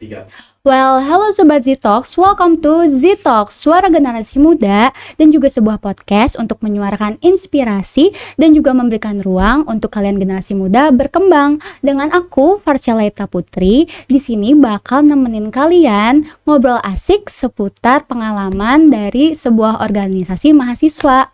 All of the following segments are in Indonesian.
Tiga. Well, hello Sobat Z-Talks, welcome to Z-Talks, suara generasi muda dan juga sebuah podcast untuk menyuarakan inspirasi dan juga memberikan ruang untuk kalian generasi muda berkembang. Dengan aku, Farcialaita Putri, di sini bakal nemenin kalian ngobrol asik seputar pengalaman dari sebuah organisasi mahasiswa.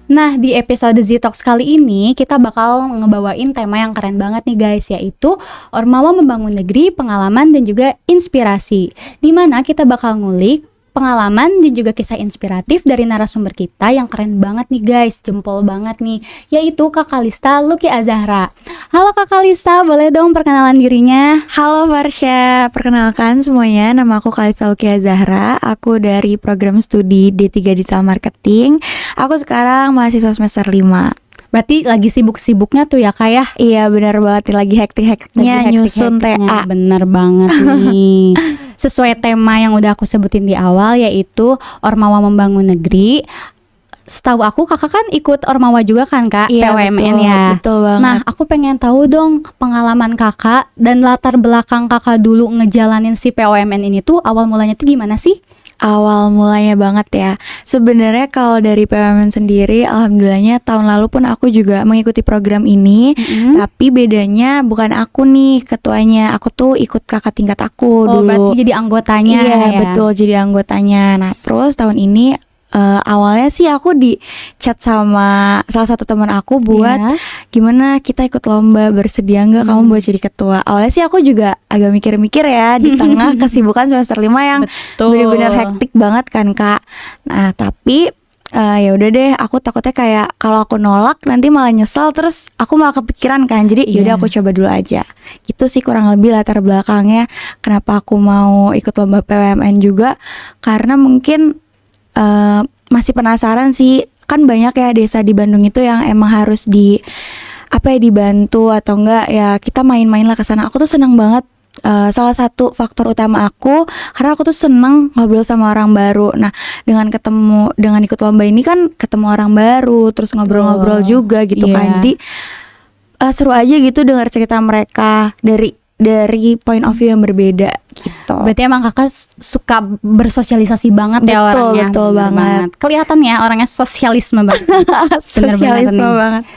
Nah, di episode Z-Talks kali ini kita bakal ngebawain tema yang keren banget nih guys, yaitu Ormawa Membangun Negeri, Pengalaman dan juga Inspirasi. Dimana kita bakal ngulik pengalaman dan juga kisah inspiratif dari narasumber kita yang keren banget nih guys, jempol banget nih, yaitu Kak Kalista Luki Azahra. Halo Kak Kalista, boleh dong perkenalan dirinya? Halo Farsha, perkenalkan semuanya, nama aku Kalista Luki Azahra. Aku dari program studi D3 Digital Marketing. Aku sekarang mahasiswa semester 5. Berarti lagi sibuk-sibuknya tuh ya Kak ya? Iya benar banget, lagi hektik-hektiknya nyusun TA. Bener banget nih. Sesuai tema yang udah aku sebutin di awal, yaitu Ormawa Membangun Negeri. Setahu aku kakak kan ikut Ormawa juga kan Kak, Iya, PWMN betul, ya. betul banget. Nah, aku pengen tahu dong pengalaman kakak dan latar belakang kakak dulu ngejalanin si PWMN ini tuh awal mulanya tuh gimana sih? Awal mulanya banget ya. Sebenarnya kalau dari PWMN sendiri, alhamdulillahnya tahun lalu pun aku juga mengikuti program ini. Tapi bedanya bukan aku nih ketuanya, aku tuh ikut kakak tingkat aku dulu. Berarti jadi anggotanya. Iya ya? betul, jadi anggotanya. Nah terus tahun ini awalnya sih aku di chat sama salah satu teman aku buat gimana kita ikut lomba, bersedia nggak kamu buat jadi ketua. Awalnya sih aku juga agak mikir-mikir ya di tengah kesibukan semester 5 yang benar-benar hektik banget kan Kak. Nah tapi ya udah deh, aku takutnya kayak kalau aku nolak nanti malah nyesel, terus aku malah kepikiran kan. Jadi yaudah aku coba dulu aja. Itu sih kurang lebih latar belakangnya kenapa aku mau ikut lomba PWMN juga. Karena mungkin masih penasaran sih, kan banyak ya desa di Bandung itu yang emang harus dibantu atau enggak ya, kita main-main lah ke sana. Aku tuh seneng banget. Salah satu faktor utama aku karena aku tuh seneng ngobrol sama orang baru. Nah dengan ikut lomba ini kan ketemu orang baru, terus ngobrol-ngobrol juga gitu kan. Jadi seru aja gitu dengar cerita mereka dari point of view yang berbeda gitu. Berarti emang kakak suka bersosialisasi banget ya orangnya. Betul banget. Kelihatan ya orangnya sosialisme banget. Sosialisme banget.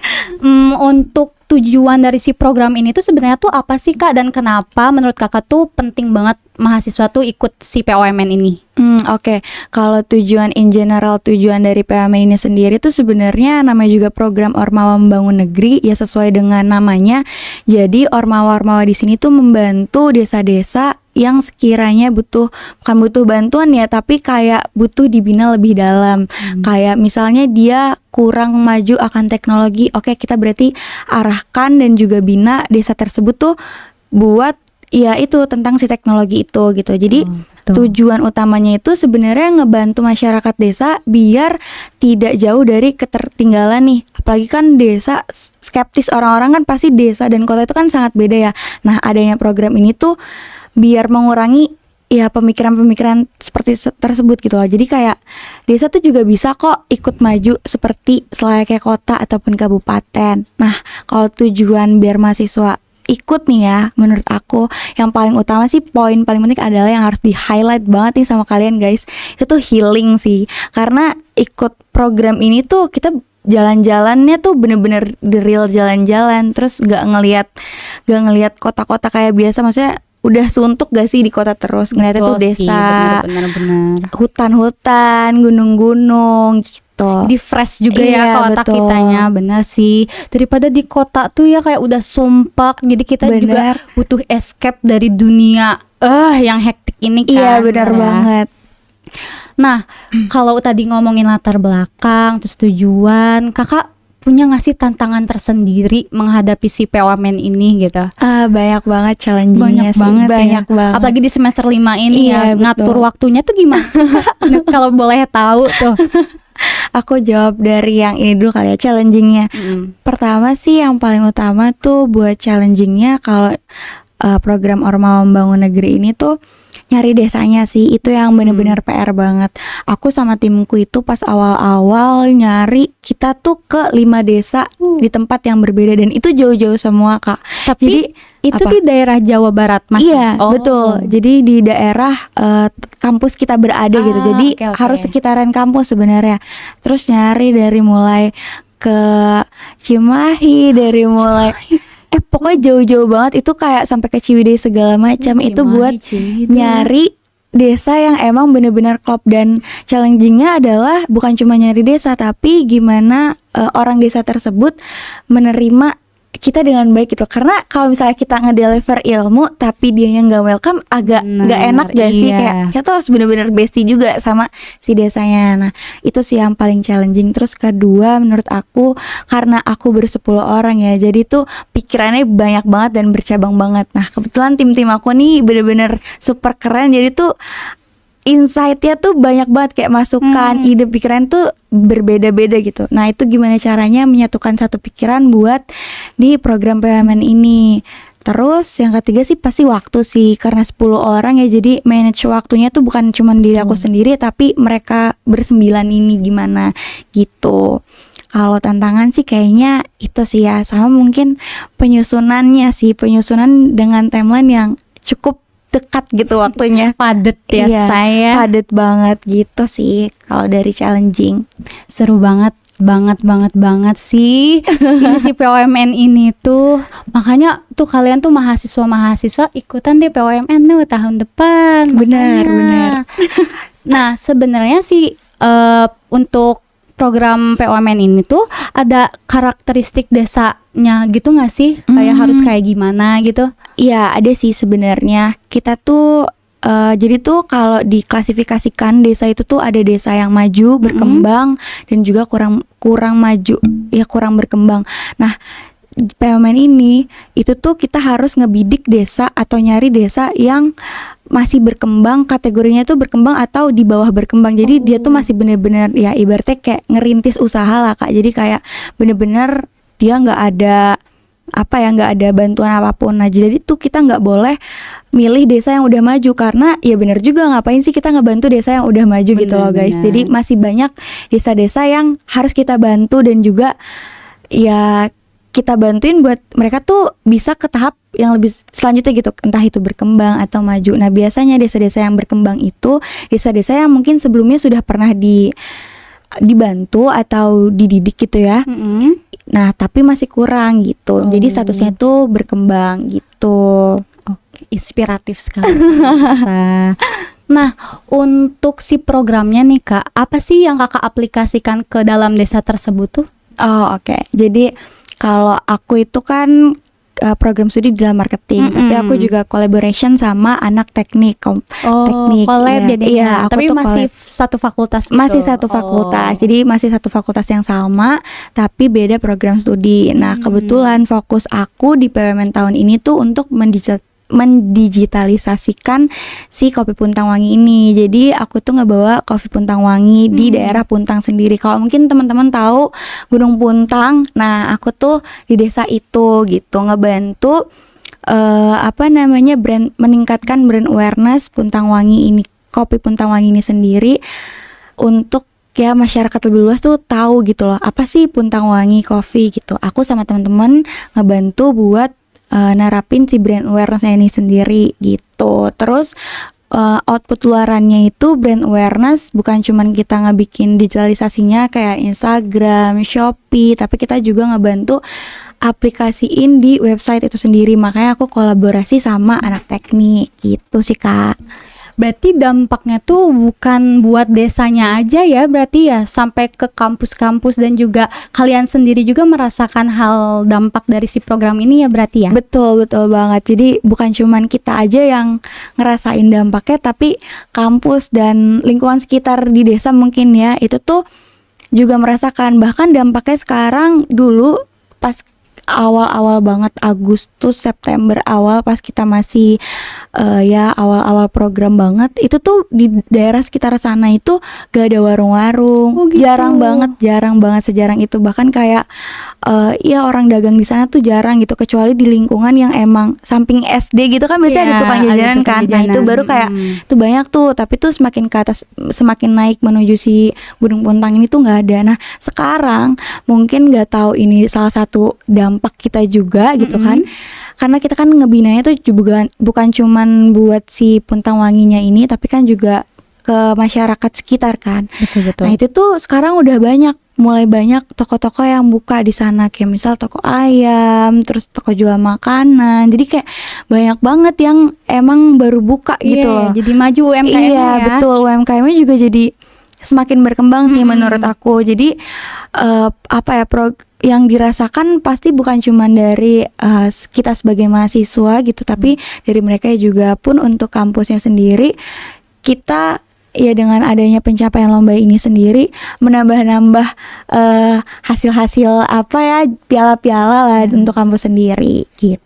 Untuk tujuan dari si program ini tuh sebenarnya tuh apa sih Kak, dan kenapa menurut kakak tuh penting banget mahasiswa tuh ikut si PWMN ini? Oke. Kalau tujuan in general, tujuan dari PWMN ini sendiri tuh sebenarnya namanya juga program Ormawa Membangun Negeri, ya sesuai dengan namanya. Jadi Ormawa-Ormawa di sini tuh membantu desa-desa yang sekiranya bukan butuh bantuan ya, tapi kayak butuh dibina lebih dalam. Kayak misalnya dia kurang maju akan teknologi, oke kita berarti arahkan dan juga bina desa tersebut tuh buat ya itu tentang si teknologi itu gitu. Jadi tujuan utamanya itu sebenarnya ngebantu masyarakat desa biar tidak jauh dari ketertinggalan nih. Apalagi kan desa skeptis, orang-orang kan pasti desa dan kota itu kan sangat beda ya. Nah adanya program ini tuh biar mengurangi ya pemikiran-pemikiran seperti tersebut gitu loh. Jadi kayak desa tuh juga bisa kok ikut maju seperti selayaknya kota ataupun kabupaten. Nah kalau tujuan biar mahasiswa ikut nih ya, menurut aku yang paling utama sih, poin paling penting adalah yang harus di highlight banget nih sama kalian guys, itu tuh healing sih. Karena ikut program ini tuh kita jalan-jalannya tuh bener-bener the real jalan-jalan, terus gak ngelihat kota-kota kayak biasa. Maksudnya udah suntuk gak sih di kota terus ngeliatnya tuh desa, bener-bener hutan-hutan, gunung-gunung gitu. Di fresh juga ya ke otak kitanya. Bener sih, daripada di kota tuh ya kayak udah sumpek. Jadi kita juga butuh escape dari dunia yang hektik ini kan. Iya benar banget. Nah kalau tadi ngomongin latar belakang terus tujuan, kakak punya gak sih tantangan tersendiri menghadapi si PWMN ini gitu? Banyak banget challenge-nya sih. Banyak banget. Apalagi di semester 5 ini ya, ngatur waktunya tuh gimana sih? Kalau boleh tahu tuh. Aku jawab dari yang ini dulu kali ya, challengingnya. Pertama sih yang paling utama tuh buat challengingnya, kalau program Ormawa Membangun Negeri ini tuh nyari desanya sih, itu yang bener-bener PR banget. Aku sama timku itu pas awal-awal nyari, kita tuh ke 5 desa di tempat yang berbeda dan itu jauh-jauh semua Kak. Tapi Jadi itu apa? di daerah Jawa Barat Mas? Iya betul. Jadi di daerah kampus kita berada gitu. Jadi oke. harus sekitaran kampus sebenarnya. Terus nyari dari mulai ke Cimahi, dari mulai pokoknya jauh-jauh banget, itu kayak sampai ke Ciwidey segala macam. Itu buat nyari desa yang emang bener-bener klop, dan challengingnya adalah bukan cuma nyari desa, tapi gimana orang desa tersebut menerima kita dengan baik gitu. Karena kalau misalnya kita ngedeliver ilmu tapi dianya nggak welcome, agak nggak enak gak sih? Kayak kita tuh harus bener-bener bestie juga sama si desanya. Nah itu sih yang paling challenging. Terus kedua menurut aku, karena aku bersepuluh orang ya, jadi tuh pikirannya banyak banget dan bercabang banget. Nah kebetulan tim-tim aku nih bener-bener super keren, jadi tuh insight-nya tuh banyak banget, kayak masukan, ide pikiran tuh berbeda-beda gitu. Nah itu gimana caranya menyatukan satu pikiran buat di program PWMN ini. Terus yang ketiga sih pasti waktu sih, karena 10 orang ya, jadi manage waktunya tuh bukan cuma diri aku sendiri, tapi mereka bersembilan ini gimana gitu. Kalau tantangan sih kayaknya itu sih ya, sama mungkin penyusunannya sih, penyusunan dengan timeline yang cukup dekat gitu waktunya. Padet ya Iya, saya. padet banget gitu sih kalau dari challenging. Seru banget banget sih ini si POMN ini tuh. Makanya tuh kalian tuh mahasiswa ikutan deh POMN tuh tahun depan. Benar. Nah sebenarnya sih untuk program POMN ini tuh ada karakteristik desanya gitu nggak sih? Kayak harus kayak gimana gitu? Iya ada sih sebenarnya. Kita tuh jadi tuh kalau diklasifikasikan desa itu tuh ada desa yang maju, berkembang, dan juga kurang maju, ya kurang berkembang. Nah POMN ini itu tuh kita harus ngebidik desa atau nyari desa yang masih berkembang, kategorinya tuh berkembang atau di bawah berkembang. Jadi dia tuh masih bener-bener ya ibaratnya kayak ngerintis usaha lah Kak. Jadi kayak bener-bener dia nggak ada nggak ada bantuan apapun. Nah jadi tuh kita nggak boleh milih desa yang udah maju, karena ya bener juga, ngapain sih kita ngebantu desa yang udah maju gitu loh guys. Jadi masih banyak desa-desa yang harus kita bantu, dan juga ya kita bantuin buat mereka tuh bisa ke tahap yang lebih selanjutnya gitu, entah itu berkembang atau maju. Nah biasanya desa-desa yang berkembang itu desa-desa yang mungkin sebelumnya sudah pernah dibantu atau dididik gitu ya. Nah tapi masih kurang gitu. Jadi statusnya tuh berkembang gitu. Oke, inspiratif sekali. Nah untuk si programnya nih Kak, apa sih yang Kakak aplikasikan ke dalam desa tersebut tuh? Oh oke. Jadi kalau aku itu kan program studi di dalam marketing, tapi aku juga collaboration sama anak teknik. Teknik. Collab ya. jadinya. Iya, aku tapi tuh masih collab. satu fakultas gitu. Masih satu fakultas. Jadi masih satu fakultas yang sama, tapi beda program studi. Nah, kebetulan fokus aku di PWMN tahun ini tuh untuk mendigitalisasikan si Kopi Puntang Wangi ini. Jadi aku tuh ngebawa Kopi Puntang Wangi di daerah Puntang sendiri. Kalau mungkin teman-teman tahu Gunung Puntang, nah aku tuh di desa itu gitu, ngebantu meningkatkan brand awareness Puntang Wangi ini, Kopi Puntang Wangi ini sendiri, untuk ya masyarakat lebih luas tuh tahu gitu loh, apa sih Puntang Wangi Coffee gitu. Aku sama teman-teman ngebantu buat nerapin si brand awareness-nya ini sendiri gitu. Terus output luarannya itu brand awareness, bukan cuman kita ngebikin digitalisasinya kayak Instagram, Shopee, tapi kita juga ngebantu aplikasiin di website itu sendiri. Makanya aku kolaborasi sama anak teknik gitu sih Kak. Berarti dampaknya tuh bukan buat desanya aja ya, berarti ya sampai ke kampus-kampus, dan juga kalian sendiri juga merasakan hal dampak dari si program ini ya berarti ya? Betul banget. Jadi bukan cuman kita aja yang ngerasain dampaknya, tapi kampus dan lingkungan sekitar di desa mungkin ya, itu tuh juga merasakan. Bahkan dampaknya sekarang, dulu pas awal-awal banget Agustus September awal, pas kita masih ya awal-awal program banget, itu tuh di daerah sekitar sana itu gak ada warung-warung. Oh gitu. Jarang banget sejarang itu. Bahkan kayak ya orang dagang di sana tuh jarang gitu, kecuali di lingkungan yang emang samping SD gitu kan biasanya ada tukang ada jajanan tukang kan. Nah itu jajanan. baru kayak tuh banyak tuh, tapi tuh semakin ke atas, semakin naik menuju si Gunung Puntang ini tuh nggak ada. Nah sekarang mungkin nggak tahu ini salah satu dampak kita juga gitu kan, karena kita kan ngebinanya tuh bukan cuman buat si Puntang Wanginya ini, tapi kan juga ke masyarakat sekitar kan. Betul. Nah itu tuh sekarang udah mulai banyak toko-toko yang buka di sana, kayak misal toko ayam, terus toko jual makanan. Jadi kayak banyak banget yang emang baru buka gitu loh. Jadi maju UMKM-nya Iya ya. betul, UMKM-nya juga jadi semakin berkembang sih menurut aku. Jadi yang dirasakan pasti bukan cuma dari kita sebagai mahasiswa gitu, tapi dari mereka juga pun untuk kampusnya sendiri. Kita ya dengan adanya pencapaian lomba ini sendiri menambah-nambah hasil-hasil piala-piala lah untuk kampus sendiri gitu.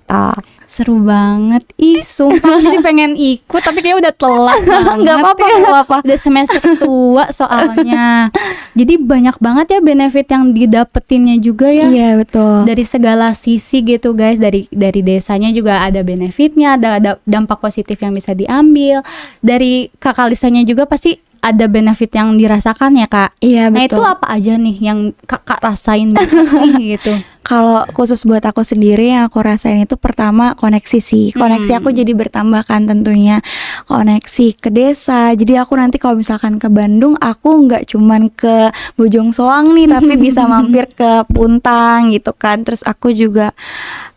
Seru banget. Ih, sumpah jadi pengen ikut tapi kayak udah telat banget. Nggak apa-apa, ya. nggak apa-apa. Udah semester tua soalnya. Jadi banyak banget ya benefit yang didapetinnya juga ya. Iya betul. Dari segala sisi gitu guys, dari desanya juga ada benefitnya, ada dampak positif yang bisa diambil. Dari kakak Lisanya juga pasti ada benefit yang dirasakan ya kak. Iya Nah betul. itu apa aja nih yang kakak rasain banget nih gitu? Kalau khusus buat aku sendiri yang aku rasain itu pertama koneksi sih. Koneksi aku jadi bertambah kan tentunya. Koneksi ke desa. Jadi aku nanti kalau misalkan ke Bandung, aku nggak cuman ke Bojong Soang nih, tapi bisa mampir ke Puntang gitu kan. Terus aku juga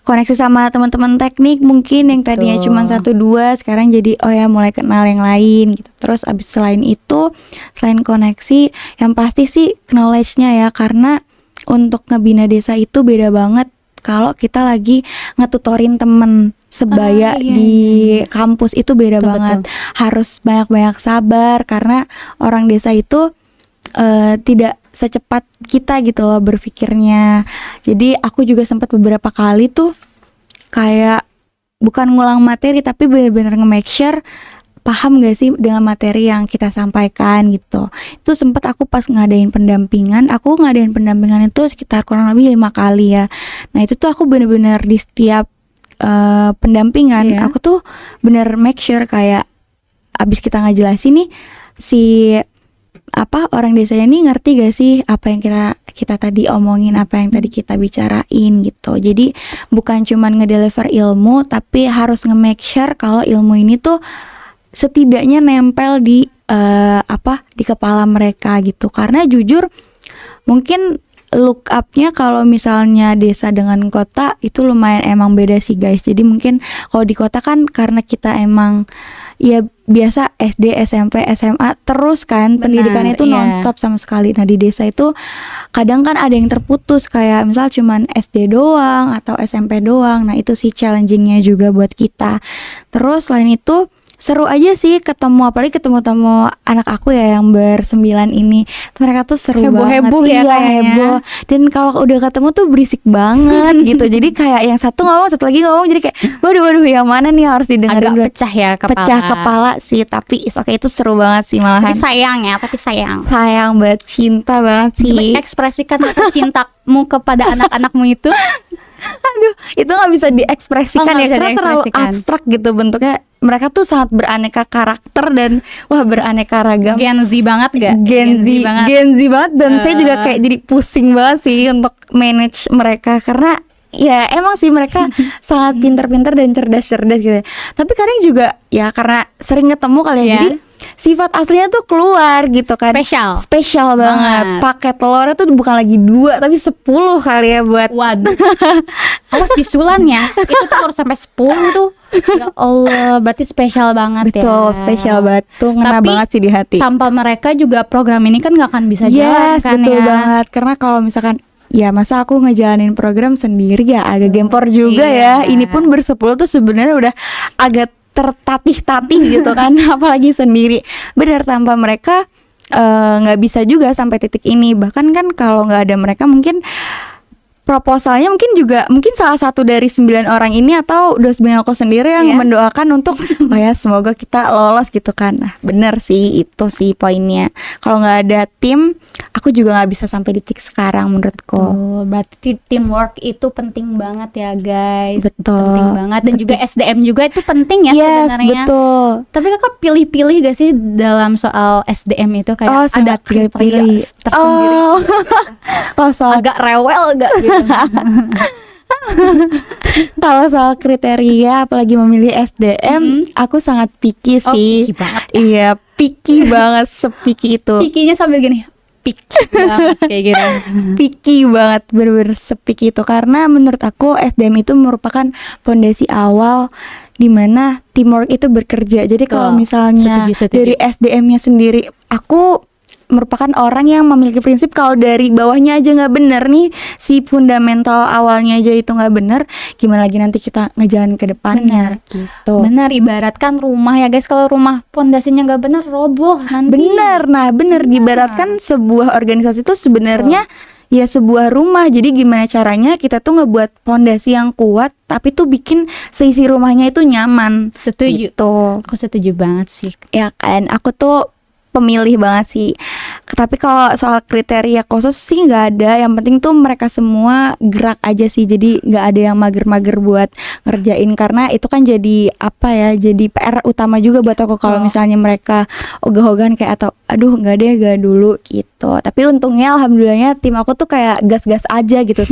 koneksi sama teman-teman teknik mungkin yang tadinya Betul. cuma 1-2, sekarang jadi mulai kenal yang lain gitu. Terus abis selain itu, selain koneksi, yang pasti sih knowledge-nya ya, karena untuk ngebina desa itu beda banget kalau kita lagi ngetutorin temen sebaya iya, di kampus, itu beda Betul, banget. Harus banyak-banyak sabar karena orang desa itu tidak secepat kita gitu loh berpikirnya. Jadi aku juga sempat beberapa kali tuh kayak bukan ngulang materi, tapi benar-benar nge-make sure paham gak sih dengan materi yang kita sampaikan gitu. Itu sempat aku pas ngadain pendampingan, itu sekitar kurang lebih 5 kali ya. Nah itu tuh aku bener-bener di setiap pendampingan, Iya. aku tuh bener make sure kayak abis kita ngejelasin nih si orang desanya nih ngerti gak sih apa yang kita tadi omongin, apa yang tadi kita bicarain gitu. Jadi bukan cuman ngedeliver ilmu, tapi harus nge-make sure kalau ilmu ini tuh setidaknya nempel di di kepala mereka gitu. Karena jujur mungkin look up-nya kalau misalnya desa dengan kota itu lumayan emang beda sih guys. Jadi mungkin kalau di kota kan karena kita emang ya biasa SD, SMP, SMA terus kan, pendidikannya itu iya. nonstop sama sekali. Nah di desa itu kadang kan ada yang terputus, kayak misal cuman SD doang atau SMP doang. Nah itu sih challengingnya juga buat kita. Terus selain itu seru aja sih apalagi ketemu anak aku ya yang bersembilan ini. Mereka tuh seru Heboh-heboh banget. ya Iya, kayaknya. heboh. Dan kalau udah ketemu tuh berisik banget gitu. Jadi kayak yang satu ngomong, satu lagi ngomong, jadi kayak waduh yang mana nih yang harus didengerin. Agak pecah ya kepala. Pecah kepala sih, tapi itu seru banget sih Tapi malahan. sayang. Sayang banget, cinta banget Coba sih. ekspresikan rasa cintamu kepada anak-anakmu itu. Aduh, itu nggak bisa diekspresikan Oh, nggak ya, bisa karena terlalu diekspresikan. abstrak gitu bentuknya. Mereka tuh sangat beraneka karakter dan beraneka ragam. Gen Z banget gak? Gen Z banget, dan saya juga kayak jadi pusing banget sih untuk manage mereka, karena ya emang sih mereka sangat pintar-pintar dan cerdas-cerdas gitu. Tapi kadang juga ya karena sering ketemu kali ya, Iya. jadi sifat aslinya tuh keluar gitu kan. Spesial banget. Pakai telurnya tuh bukan lagi 2 tapi 10 kali ya buat. Waduh. Awas bisulan ya. Itu telur sampai 10 tuh. Ya Allah, berarti spesial banget ya. Betul, spesial banget tuh, ngena Tapi banget sih di hati. Tanpa mereka juga program ini kan gak akan bisa jalan Yes, kan betul ya. banget. Karena kalau misalkan ya masa aku ngejalanin program sendiri ya agak gempor juga Iya. ya. Ini pun bersepuluh tuh sebenarnya udah agak tertatih-tatih gitu kan. Apalagi sendiri. Benar, tanpa mereka nggak bisa juga sampai titik ini. Bahkan kan kalau nggak ada mereka mungkin proposalnya mungkin salah satu dari 9 orang ini atau dosen aku sendiri yang mendoakan untuk oh ya semoga kita lolos gitu kan. Nah benar sih, itu sih poinnya. Kalau nggak ada tim, aku juga nggak bisa sampai di titik sekarang menurutku. Oh, berarti teamwork itu penting banget ya guys. Betul. Penting banget, dan juga SDM juga itu penting ya Yes, sebenarnya. betul. Tapi kakak pilih-pilih gak sih dalam soal SDM itu, kayak ada sangat pilih-pilih tersendiri? Kalau soal Agak rewel gak gitu? kalau soal kriteria apalagi memilih SDM, aku sangat picky sih. Picky banget. Iya, picky banget, sepiki itu. Pikinya sambil gini, picky banget kayak gitu. Picky banget, bener-bener sepiki itu. Karena menurut aku SDM itu merupakan fondasi awal di mana teamwork itu bekerja. Jadi kalau misalnya setuju. dari SDM-nya sendiri, aku merupakan orang yang memiliki prinsip kalau dari bawahnya aja nggak bener nih, si fundamental awalnya aja itu nggak bener, gimana lagi nanti kita ngejalan ke depannya gitu. Benar, ibaratkan rumah ya guys, kalau rumah pondasinya nggak benar roboh nanti. Bener, diibaratkan sebuah organisasi itu sebenarnya ya sebuah rumah. Jadi gimana caranya kita tuh ngebuat fondasi yang kuat, tapi tuh bikin seisi rumahnya itu nyaman. Setuju. Gitu. Aku setuju banget sih. Ya kan, aku tuh pemilih banget sih. Tapi kalau soal kriteria khusus sih nggak ada. Yang penting tuh mereka semua gerak aja sih. Jadi nggak ada yang mager-mager buat ngerjain, karena itu kan jadi apa ya, jadi PR utama juga buat aku kalau misalnya mereka ogah-ogahan kayak atau aduh nggak deh, gak dulu gitu. Tapi untungnya alhamdulillahnya tim aku tuh kayak gas-gas aja gitu.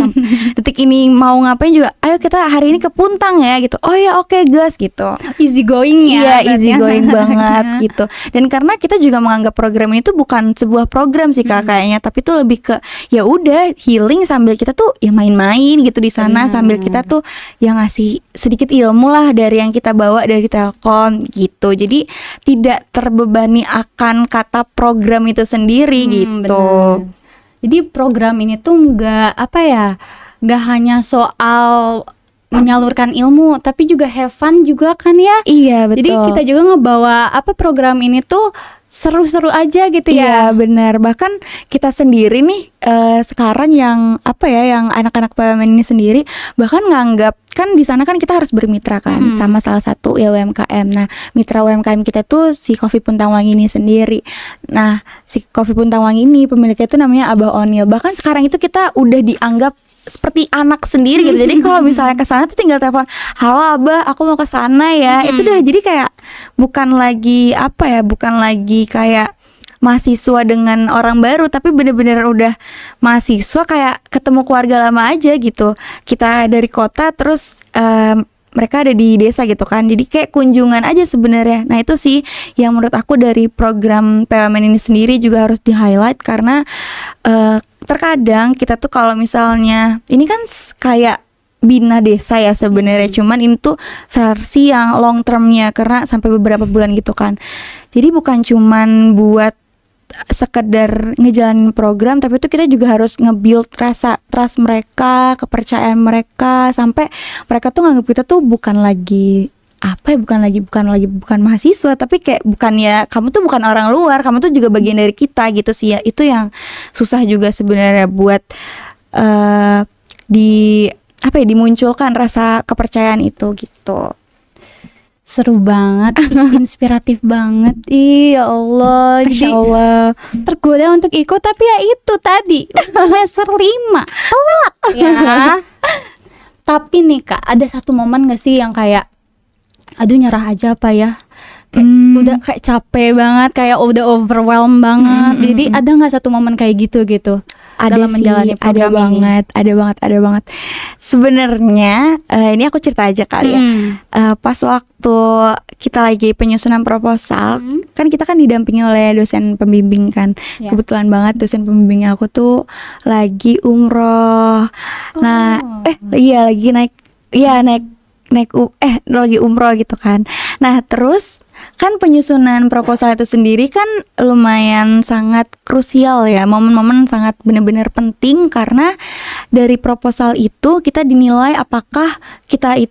Detik ini mau ngapain juga, ayo kita hari ini ke Puntang ya gitu. Oh ya oke, gas gitu. Easy going ya. Iya, easy going banget gitu. Dan karena kita juga menganggap program ini tuh bukan sebuah program sih Kak, kayaknya, tapi tuh lebih ke ya udah healing sambil kita tuh ya main-main gitu di sana, sambil kita tuh ya ngasih sedikit ilmu lah dari yang kita bawa dari Telkom gitu. Jadi tidak terbebani akan kata program itu sendiri gitu. Bener. Jadi program ini tuh nggak hanya soal menyalurkan ilmu, tapi juga have fun juga kan ya. Iya betul. Jadi kita juga ngebawa program ini tuh seru-seru aja gitu ya. Iya benar. Bahkan kita sendiri nih sekarang yang yang anak-anak PMN ini sendiri bahkan nganggap, kan di sana kan kita harus bermitra kan sama salah satu ya UMKM. Nah, mitra UMKM kita tuh si Kopi Puntang Wangi ini sendiri. Nah, si Kopi Puntang Wangi ini pemiliknya itu namanya Abah Onil. Bahkan sekarang itu kita udah dianggap seperti anak sendiri gitu. Jadi kalau misalnya ke sana tuh tinggal telepon, "Halo Abah, aku mau ke sana ya." Itu udah jadi kayak bukan lagi bukan lagi kayak mahasiswa dengan orang baru, tapi bener-bener udah mahasiswa kayak ketemu keluarga lama aja gitu. Kita dari kota terus mereka ada di desa gitu kan, jadi kayak kunjungan aja sebenarnya. Nah itu sih yang menurut aku dari program PMN ini sendiri juga harus di highlight, karena terkadang kita tuh kalau misalnya ini kan kayak bina desa ya sebenarnya, cuman ini tuh versi yang long termnya karena sampai beberapa bulan gitu kan. Jadi bukan cuman buat sekedar ngejalanin program, tapi itu kita juga harus nge-build rasa trust mereka, kepercayaan mereka, sampai mereka tuh nganggap kita tuh bukan mahasiswa, tapi kayak bukan ya, kamu tuh bukan orang luar, kamu tuh juga bagian dari kita gitu sih ya. Itu yang susah juga sebenarnya buat dimunculkan rasa kepercayaan itu gitu. Seru banget, inspiratif banget. Ya Allah. Masya Allah. Tergoda untuk ikut, tapi ya itu tadi semester 5 telat ya. Tapi nih Kak, ada satu momen gak sih yang kayak aduh nyerah aja apa ya, kayak udah kayak capek banget, kayak udah overwhelmed banget. Jadi ada nggak satu momen kayak gitu Ada dalam menjalani program ini? Ada banget. Sebenarnya ini aku cerita aja kali ya. Pas waktu kita lagi penyusunan proposal, kan kita kan didampingi oleh dosen pembimbing kan. Ya. Kebetulan banget dosen pembimbing aku tuh lagi umroh. Nah, lagi umroh gitu kan. Nah, terus kan penyusunan proposal itu sendiri kan lumayan sangat krusial ya, momen-momen sangat benar-benar penting karena dari proposal itu kita dinilai apakah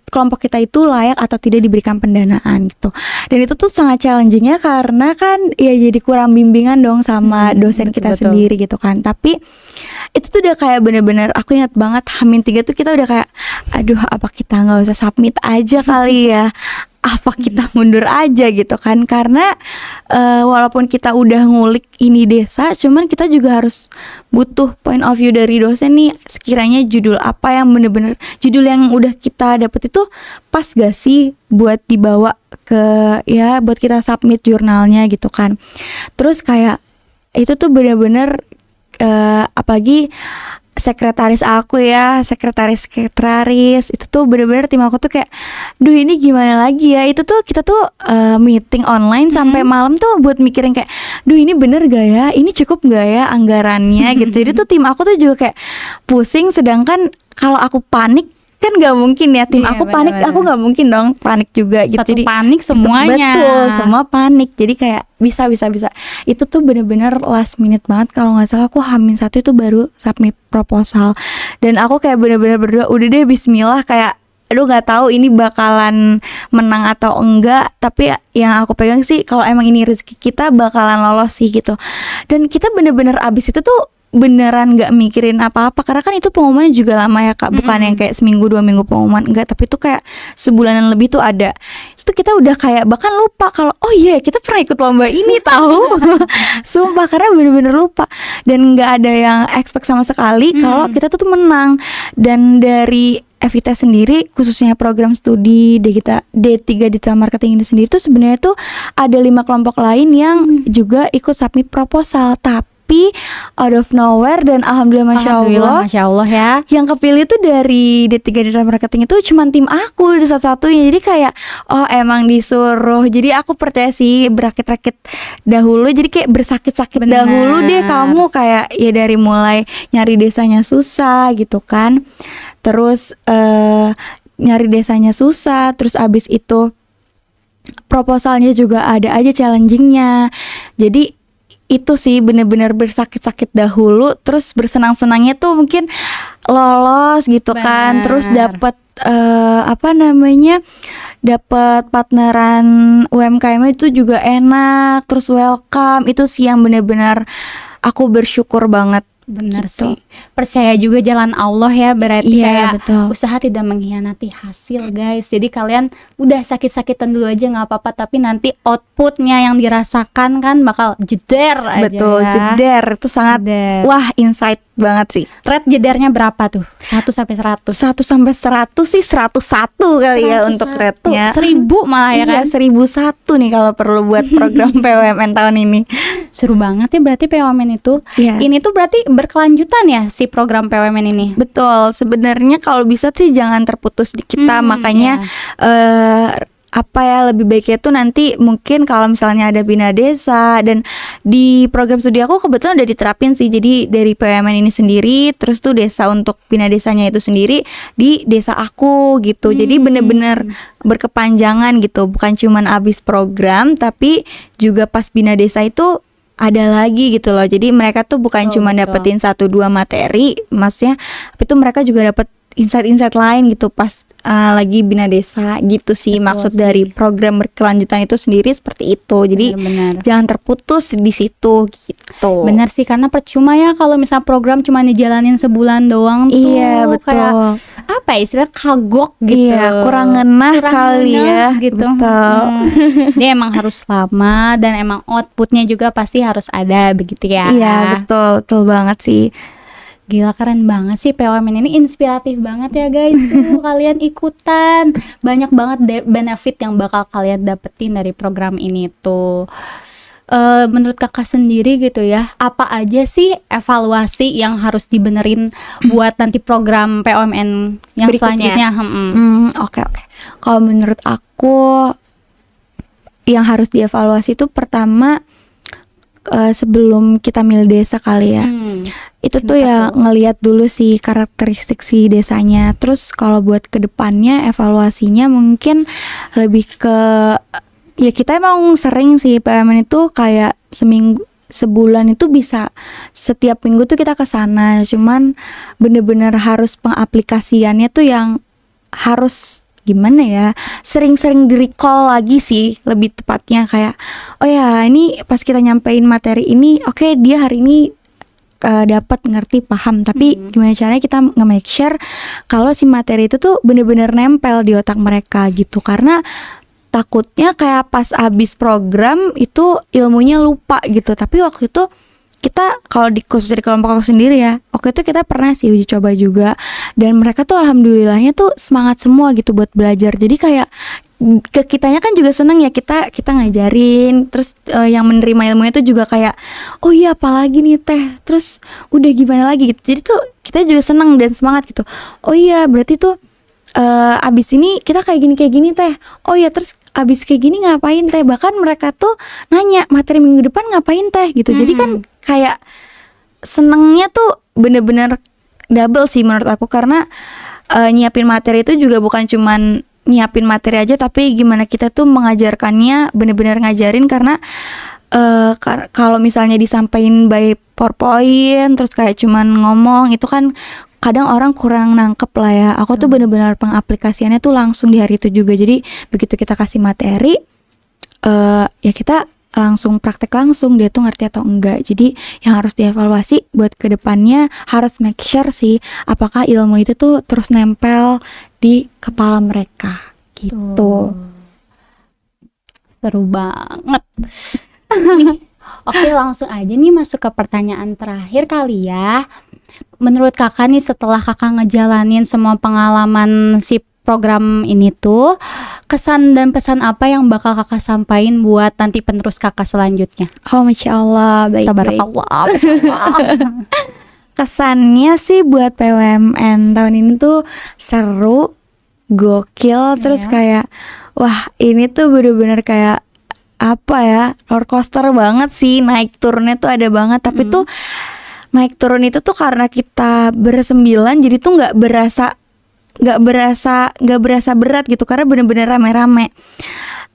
kelompok kita itu layak atau tidak diberikan pendanaan gitu. Dan itu tuh sangat challenging ya karena kan ya jadi kurang bimbingan dong sama dosen kita betul. sendiri gitu kan. Tapi itu tuh udah kayak bener-bener aku ingat banget H-3 tuh kita udah kayak aduh apa kita nggak usah submit aja kali ya, apa kita mundur aja gitu kan, karena walaupun kita udah ngulik ini desa, cuman kita juga harus butuh point of view dari dosen nih, sekiranya judul apa yang bener-bener judul yang udah kita dapet itu pas gak sih buat dibawa ke ya buat kita submit jurnalnya gitu kan. Terus kayak itu tuh bener-bener apalagi sekretaris aku ya, sekretaris itu tuh bener-bener tim aku tuh kayak duh ini gimana lagi ya. Itu tuh kita tuh meeting online sampai malam tuh buat mikirin kayak duh ini bener gak ya, ini cukup gak ya anggarannya gitu. Jadi tuh tim aku tuh juga kayak pusing, sedangkan kalau aku panik kan gak mungkin ya, tim Iya, aku panik, benar-benar. aku gak mungkin dong panik juga gitu. Satu Jadi panik semuanya. betul, semua panik. Jadi kayak bisa. Itu tuh bener-bener last minute banget. Kalau nggak salah aku H-1 itu baru submit proposal. Dan aku kayak bener-bener berdoa, udah deh Bismillah, kayak aduh nggak tahu ini bakalan menang atau enggak. Tapi yang aku pegang sih kalau emang ini rezeki kita bakalan lolos sih gitu. Dan kita bener-bener abis itu tuh beneran gak mikirin apa-apa karena kan itu pengumumannya juga lama ya Kak, bukan yang kayak seminggu 2 minggu pengumuman, enggak, tapi itu kayak sebulanan lebih tuh ada. Itu kita udah kayak bahkan lupa kalau oh iya kita pernah ikut lomba ini tahu. Sumpah, karena bener-bener lupa dan nggak ada yang expect sama sekali kalau kita tuh menang. Dan dari Evita sendiri khususnya program studi D3 Digital Marketing ini sendiri tuh sebenarnya tuh ada 5 kelompok lain yang juga ikut submit proposal, tapi out of nowhere dan alhamdulillah Masya Allah ya. yang kepilih tuh dari D3 Digital Marketing itu cuma tim aku di satu-satunya. Jadi kayak oh emang disuruh. Jadi aku percaya sih berakit-rakit dahulu. Jadi kayak bersakit-sakit Bener. dahulu deh kamu, kayak ya dari mulai nyari desanya susah gitu kan. Terus nyari desanya susah, terus abis itu proposalnya juga ada aja challengingnya. Jadi itu sih bener-bener bersakit-sakit dahulu, terus bersenang-senangnya tuh mungkin lolos gitu kan. Bener. Terus dapat dapat partneran UMKM itu juga enak, terus welcome. Itu sih yang bener-bener aku bersyukur banget. Bener Gitu. sih. Percaya juga jalan Allah ya, berarti Iya, kayak betul. usaha tidak mengkhianati hasil guys. Jadi kalian udah sakit-sakitan dulu aja nggak apa-apa, tapi nanti outputnya yang dirasakan kan bakal jeder aja. Betul, ya. jeder itu sangat Jeder. wah insight banget sih. Rate jedernya berapa tuh? 1 sampai 100. 1 sampai 100 sih 101 kali ya untuk 101. rate-nya. 1000 malah ya kan. Iya, 1001 nih kalau perlu buat program PUMN tahun ini. Seru banget ya berarti PUMN itu. Iya. Ini tuh berarti berkelanjutan ya si program PUMN ini. Betul, sebenarnya kalau bisa sih jangan terputus di kita, makanya apa ya lebih baiknya tuh nanti mungkin kalau misalnya ada bina desa, dan di program studi aku kebetulan udah diterapin sih. Jadi dari PUMN ini sendiri, terus tuh desa untuk bina desanya itu sendiri di desa aku gitu. Jadi bener-bener berkepanjangan gitu, bukan cuman abis program tapi juga pas bina desa itu ada lagi gitu loh. Jadi mereka tuh bukan Betul, cuma betul. dapetin 1-2 materi, maksudnya, tapi tuh mereka juga dapet insight-insight lain gitu pas lagi bina desa gitu sih. Betul Maksud sih. dari program berkelanjutan itu sendiri seperti itu. Jadi Bener-bener. jangan terputus di situ gitu. Benar sih, karena percuma ya kalau misal program cuma dijalanin sebulan doang tuh. Iya, betul. Kayak apa ya, istilah kagok gitu. Iya, kurang ngenah kali ngena ya. gitu. Betul. Dia emang harus lama dan emang outputnya juga pasti harus ada begitu ya. Iya, betul banget sih. Gila, keren banget sih PUMN ini, inspiratif banget ya guys. Tuh kalian ikutan, banyak banget benefit yang bakal kalian dapetin dari program ini tuh. Menurut kakak sendiri gitu ya, apa aja sih evaluasi yang harus dibenerin buat nanti program PUMN yang Berikutnya. selanjutnya? Oke. Kalau menurut aku yang harus dievaluasi itu pertama sebelum kita milih desa kali ya. Itu tuh ya ngelihat dulu sih karakteristik si desanya. Terus kalau buat kedepannya evaluasinya mungkin lebih ke ya kita emang sering sih PMN itu kayak sebulan itu bisa setiap minggu tuh kita ke sana. Cuman bener-bener harus pengaplikasiannya tuh yang harus gimana ya, sering-sering di-recall lagi sih lebih tepatnya, kayak oh ya ini pas kita nyampein materi ini, oke, dia hari ini dapat ngerti paham, tapi gimana caranya kita nge-make sure kalau si materi itu tuh bener-bener nempel di otak mereka gitu. Karena takutnya kayak pas abis program itu ilmunya lupa gitu. Tapi waktu itu kita kalau di khusus dari kelompok aku sendiri ya, waktu itu kita pernah sih uji coba juga, dan mereka tuh alhamdulillahnya tuh semangat semua gitu buat belajar. Jadi kayak ke kitanya kan juga seneng ya, kita ngajarin, terus yang menerima ilmunya tuh juga kayak oh iya apalagi nih teh, terus udah gimana lagi gitu. Jadi tuh kita juga seneng dan semangat gitu. Oh iya berarti tuh abis ini kita kayak gini teh. Oh ya terus abis kayak gini ngapain teh. Bahkan mereka tuh nanya materi minggu depan ngapain teh gitu. Jadi kan kayak senengnya tuh bener-bener double sih menurut aku. Karena nyiapin materi itu juga bukan cuman nyiapin materi aja, tapi gimana kita tuh mengajarkannya, bener-bener ngajarin. Karena kalau misalnya disampaikan by PowerPoint terus kayak cuman ngomong, itu kan kadang orang kurang nangkep lah ya. Aku tuh bener-bener pengaplikasiannya tuh langsung di hari itu juga. Jadi begitu kita kasih materi, ya kita langsung praktek langsung, dia tuh ngerti atau enggak. Jadi yang harus dievaluasi buat kedepannya harus make sure sih apakah ilmu itu tuh terus nempel di kepala mereka gitu. Seru banget. Oke, langsung aja nih masuk ke pertanyaan terakhir kali ya. Menurut kakak nih, setelah kakak ngejalanin semua pengalaman si program ini tuh, kesan dan pesan apa yang bakal kakak sampaikan buat nanti penerus kakak selanjutnya? Oh Masya Allah, baik-baik. Tabarakallah, Masya Allah. Kesannya sih buat PWMN tahun ini tuh seru, gokil, terus kayak wah ini tuh bener-bener kayak apa ya, roller coaster banget sih, naik turunnya tuh ada banget. Tapi tuh naik turun itu tuh karena kita bersembilan, jadi tuh nggak berasa berat gitu, karena bener-bener rame-rame.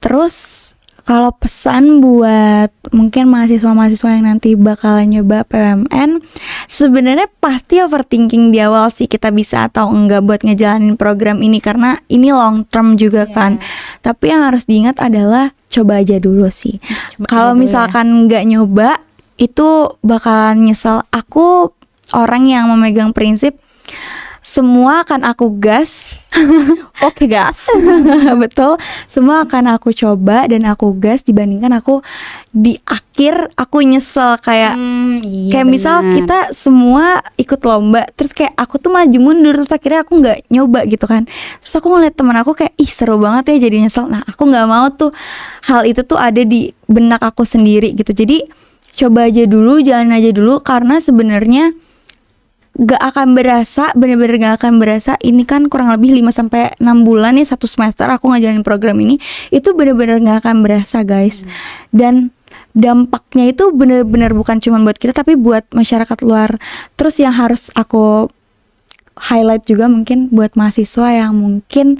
Terus kalau pesan buat mungkin mahasiswa-mahasiswa yang nanti bakalan nyoba PWMN, sebenarnya pasti overthinking di awal sih kita bisa atau enggak buat ngejalanin program ini, karena ini long term juga kan. Tapi yang harus diingat adalah coba aja dulu sih. Kalau misalkan nggak nyoba, itu bakalan nyesel. Aku orang yang memegang prinsip semua akan aku gas. Oke gas. Betul, semua akan aku coba dan aku gas dibandingkan aku di akhir aku nyesel. Kayak kayak misal kita semua ikut lomba, terus kayak aku tuh maju mundur, terus akhirnya aku nggak nyoba gitu kan. Terus aku ngeliat teman aku kayak ih seru banget ya, jadi nyesel. Nah aku nggak mau tuh hal itu tuh ada di benak aku sendiri gitu. Jadi coba aja dulu, jalan aja dulu, karena sebenarnya gak akan berasa, bener-bener gak akan berasa. Ini kan kurang lebih 5-6 bulan nih, 1 semester aku ngejalanin program ini. Itu bener-bener gak akan berasa guys. Dan dampaknya itu bener-bener bukan cuma buat kita, tapi buat masyarakat luar. Terus yang harus aku highlight juga mungkin buat mahasiswa yang mungkin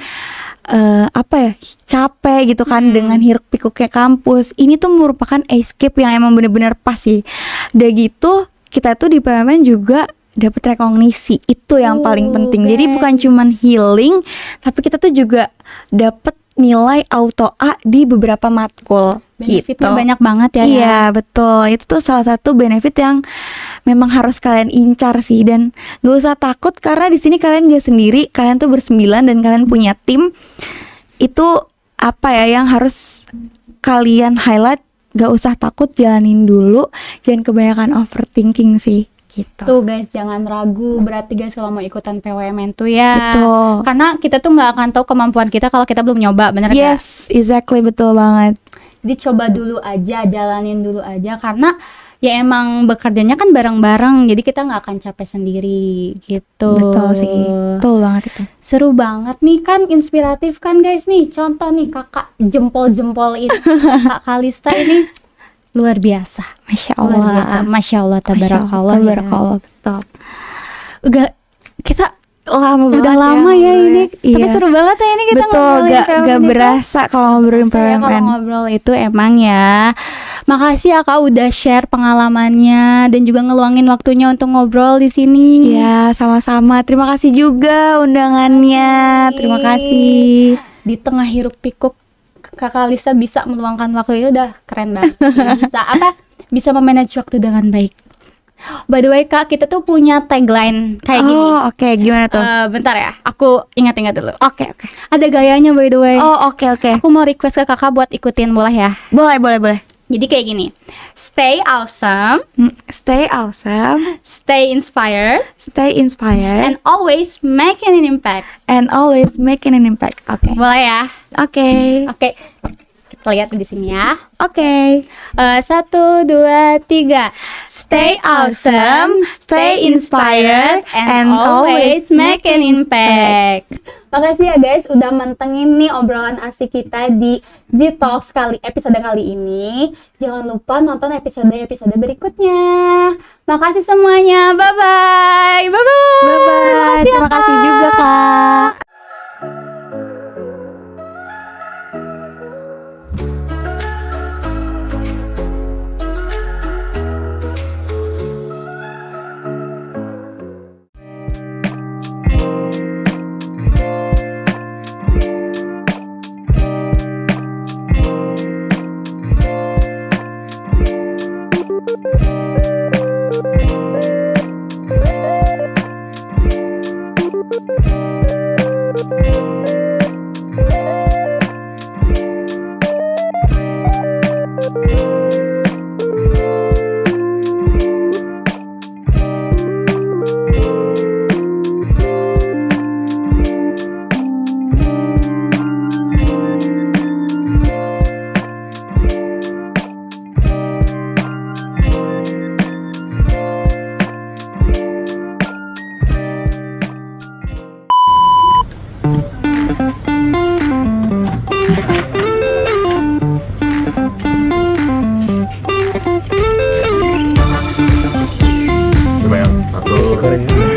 capek gitu kan dengan hiruk pikuknya kampus. Ini tuh merupakan escape yang emang bener-bener pas sih. Udah gitu kita tuh di PMN juga dapat rekognisi, itu yang paling penting. Jadi bukan cuman healing, tapi kita tuh juga dapat nilai auto A di beberapa matkul. Benefitnya gitu. banyak banget ya. Iya betul, itu tuh salah satu benefit yang memang harus kalian incar sih. Dan gak usah takut, karena di sini kalian gak sendiri, kalian tuh bersembilan dan kalian punya tim. Itu apa ya yang harus kalian highlight, gak usah takut, jalanin dulu, jangan kebanyakan overthinking sih. Gitu. Tuh guys, jangan ragu berarti guys kalau mau ikutan PWMN tuh ya. Betul. Karena kita tuh nggak akan tahu kemampuan kita kalau kita belum nyoba, bener nggak? Yes, exactly, betul banget. Jadi coba dulu aja, jalanin dulu aja, karena ya emang bekerjanya kan bareng-bareng, jadi kita nggak akan capek sendiri gitu. Betul sih, betul banget itu. Seru banget nih kan, inspiratif kan guys nih. Contoh nih kakak jempol-jempol itu Kak Kalista ini luar biasa. Masya Luar Allah. biasa. Masya Allah, tabarakallah. Tabarakallah, betul. Enggak, kita Lama banget. Udah lama ya ini. Iya. Tapi seru banget ya ini kita Betul, ngobrolin gak PMN itu. berasa kalau ngobrolin Saya kalau PMN. ngobrol itu emang ya. Makasih ya Kak udah share pengalamannya dan juga ngeluangin waktunya untuk ngobrol di sini. Ya, sama-sama. Terima kasih juga undangannya. Terima kasih. Di tengah hiruk pikuk Kakak Lisa bisa meluangkan waktu itu udah keren banget. Bisa Bisa memanage waktu dengan baik. By the way Kak, kita tuh punya tagline kayak gini. Oh, oke. Gimana tuh? Bentar ya, aku ingat-ingat dulu. Oke. Ada gayanya by the way. Oh, oke. Aku mau request ke Kakak buat ikutin, boleh ya? Boleh. Jadi kayak gini. Stay awesome, Stay awesome, stay inspired, stay inspired, and always making an impact. and always making an impact. Oke. Boleh ya? Oke. Oke. Kita lihat di sini ya. Oke. 1, 2, 3. Stay awesome, stay inspired, and always make an impact. Makasih ya guys udah mantengin nih obrolan asik kita di Z-Talks episode kali ini. Jangan lupa nonton episode berikutnya. Makasih semuanya. Bye-bye. Bye-bye. Bye-bye. ya, Terima kasih Kak. juga, Kak. Coba yang satu.